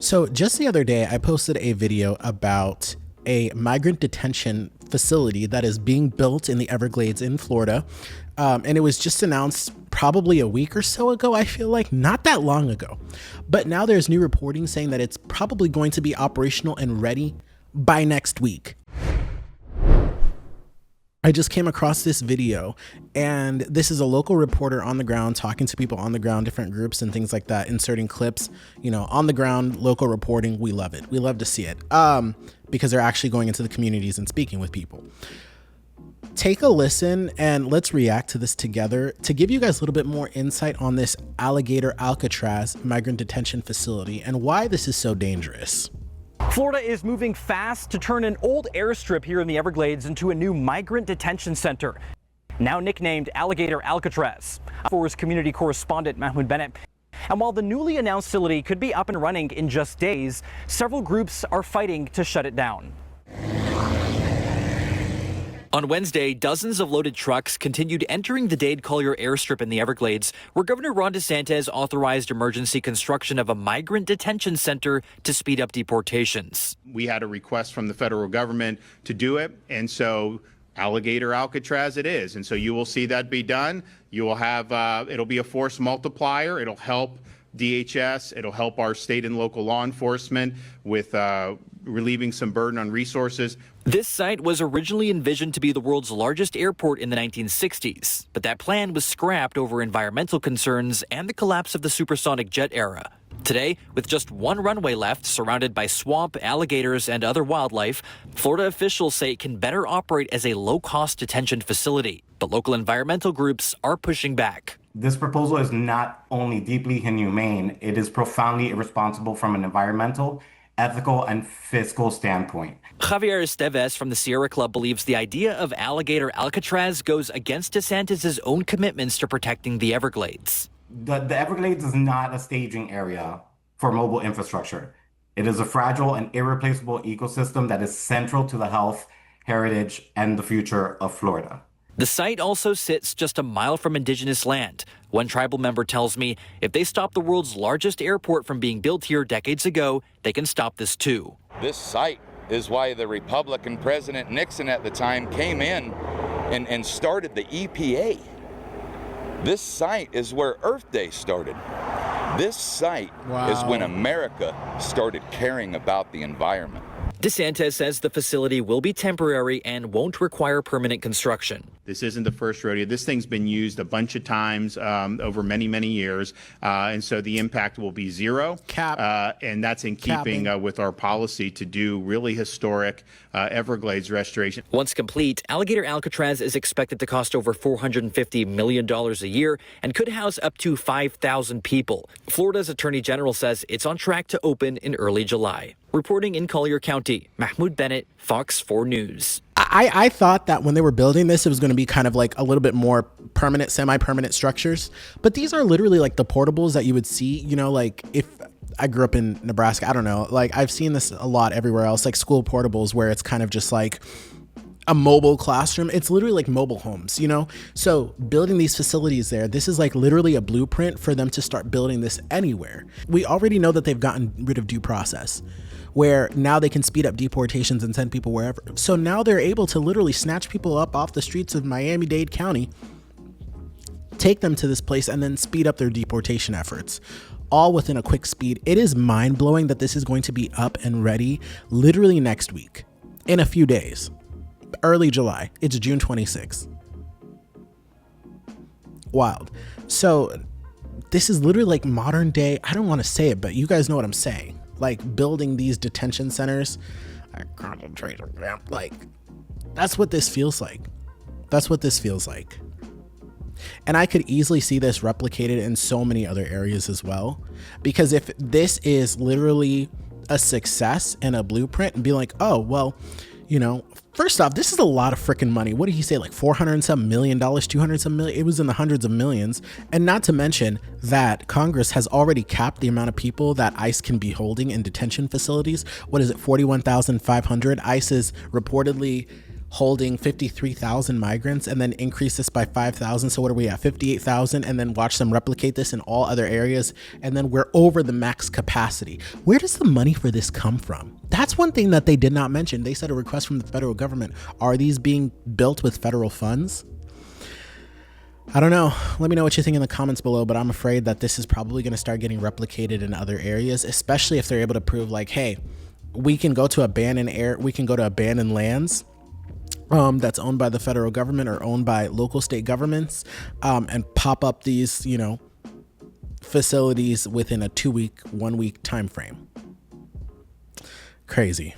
So just the other day, I posted a video about a migrant detention facility that is being built in the Everglades in Florida. And it was just announced probably a week or so ago, I feel like, not that long ago. But now there's new reporting saying that it's probably going to be operational and ready by next week. I just came across this video, and this is a local reporter on the ground talking to people on the ground, different groups and things like that, inserting clips, you know, on the ground, local reporting. We love it. We love to see it because they're actually going into the communities and speaking with people. Take a listen and let's react to this together to give you guys a little bit more insight on this Alligator Alcatraz migrant detention facility and why this is so dangerous. Florida is moving fast to turn an old airstrip here in the Everglades into a new migrant detention center, now nicknamed Alligator Alcatraz. For his community correspondent Mahmoud Bennett. And while the newly announced facility could be up and running in just days, several groups are fighting to shut it down. On Wednesday, dozens of loaded trucks continued entering the Dade-Collier airstrip in the Everglades, where Governor Ron DeSantis authorized emergency construction of a migrant detention center to speed up deportations. We had a request from the federal government to do it, and so Alligator Alcatraz it is. And so you will see that be done. You will have, it'll be a force multiplier. It'll help DHS. It'll help our state and local law enforcement with relieving some burden on resources. This site was originally envisioned to be the world's largest airport in the 1960s, but that plan was scrapped over environmental concerns and the collapse of the supersonic jet era. Today, with just one runway left, surrounded by swamp, alligators, and other wildlife, Florida officials say it can better operate as a low-cost detention facility. But local environmental groups are pushing back. This proposal is not only deeply inhumane, it is profoundly irresponsible from an environmental, ethical, and fiscal standpoint. Javier Esteves from the Sierra Club believes the idea of Alligator Alcatraz goes against DeSantis' own commitments to protecting the Everglades. The Everglades is not a staging area for mobile infrastructure. It is a fragile and irreplaceable ecosystem that is central to the health, heritage, and the future of Florida. The site also sits just a mile from indigenous land. One tribal member tells me if they stop the world's largest airport from being built here decades ago, they can stop this too. This site is why the Republican President Nixon at the time came in and started the EPA. This site is where Earth Day started. This site is when America started caring about the environment. DeSantis says the facility will be temporary and won't require permanent construction. This isn't the first rodeo. This thing's been used a bunch of times over many, many years. And so the impact will be zero. And that's in keeping with our policy to do really historic Everglades restoration. Once complete, Alligator Alcatraz is expected to cost over $450 million a year and could house up to 5,000 people. Florida's Attorney General says it's on track to open in early July. Reporting in Collier County, Mahmoud Bennett, Fox 4 News. I thought that when they were building this, it was going to be kind of like a little bit more permanent, semi-permanent structures. But these are literally like the portables that you would see, you know, like if I grew up in Nebraska, I don't know, like I've seen this a lot everywhere else, like school portables where it's kind of just like a mobile classroom. It's literally like mobile homes, you know? So building these facilities there, this is like literally a blueprint for them to start building this anywhere. We already know that they've gotten rid of due process, where now they can speed up deportations and send people wherever. So now they're able to literally snatch people up off the streets of Miami-Dade County, take them to this place, and then speed up their deportation efforts, all within a quick speed. It is mind-blowing that this is going to be up and ready literally next week, in a few days. Early July. It's June 26th. Wild. So this is literally like modern day, I don't want to say it, but you guys know what I'm saying. Like building these detention centers, like that's what this feels like. That's what this feels like. And I could easily see this replicated in so many other areas as well, because if this is literally a success and a blueprint and be like, oh, well, you know, first off, this is a lot of freaking money. What did he say? Like $400 and some million, 200 some million. It was in the hundreds of millions. And not to mention that Congress has already capped the amount of people that ICE can be holding in detention facilities. What is it? 41,500. ICE is reportedly holding 53,000 migrants and then increase this by 5,000. So what are we at? 58,000, and then watch them replicate this in all other areas. And then we're over the max capacity. Where does the money for this come from? That's one thing that they did not mention. They said a request from the federal government. Are these being built with federal funds? I don't know. Let me know what you think in the comments below, but I'm afraid that this is probably going to start getting replicated in other areas, especially if they're able to prove like, hey, we can go to abandoned lands that's owned by the federal government or owned by local state governments, and pop up these, facilities within a 1 week time frame. Crazy.